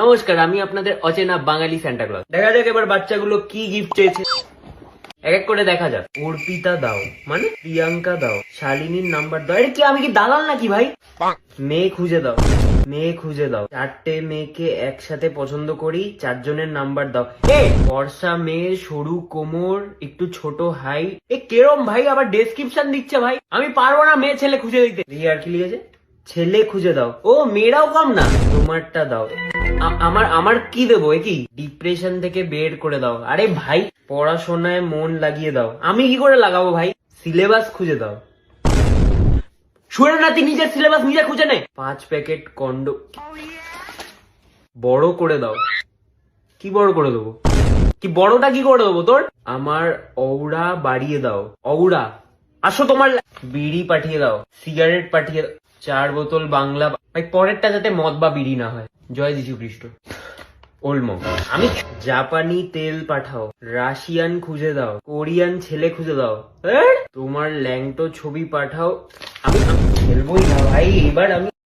নমস্কার, আমি আপনাদের অচেনা বাঙালি সান্টা ক্লজ। দেখা যাক এবার বাচ্চাগুলো কি গিফট চেয়েছে, এক এক করে দেখা যাক। অর্পিতা দাও মানে প্রিয়াঙ্কা দাও, শালিনীর নাম্বার দাও। এটা কি, আমি কি দালাল নাকি ভাই? মেয়ে খুঁজে দাও, মেয়ে খুঁজে দাও। 4টে মেয়েকে একসাথে পছন্দ করি, 4 জনের নাম্বার দাও। এ বর্ষা মেয়ে, সরু কোমর, একটু ছোট হাইট। এ কেরম ভাই, আবার ডেসক্রিপশন দিচ্ছে ভাই। আমি পারবো না মেয়ে ছেলে খুঁজে দিতে। আর কি লিখেছে, ছেলে খুঁজে দাও। ও মেয়েরাও কম না, তোমারটা দাও। আমার আমার কি দেবো? এ কি, ডিপ্রেশন থেকে বের করে দাও। আরে ভাই, পড়াশোনায় মন লাগিয়ে দাও। আমি কি করে লাগাবো ভাই? সিলেবাস খুঁজে দাও। শুনে না, তুই নিজের সিলেবাস নিজে খুঁজে নে। 5 প্যাকেট কন্ডো বড় করে দাও। কি বড় করে দেবো? কি বড়টা কি করে দেবো তোর? আমার অউরা বাড়িয়ে দাও। অউরা আসো, তোমার বিড়ি পাঠিয়ে দাও, সিগারেট পাঠিয়ে দাও, 4 বোতল বাংলা। ভাই পরেরটা যাতে মদ বা বিড়ি না হয়। জয় যীশু খ্রিস্ট। ওলমো। আমি জাপানি তেল পাঠাও, রাশিয়ান খুঁজে দাও, কোরিয়ান ছেলে খুঁজে দাও। তোমার ল্যাংটো ছবি পাঠাও। আমি খেলবোই না ভাই, এবার আমি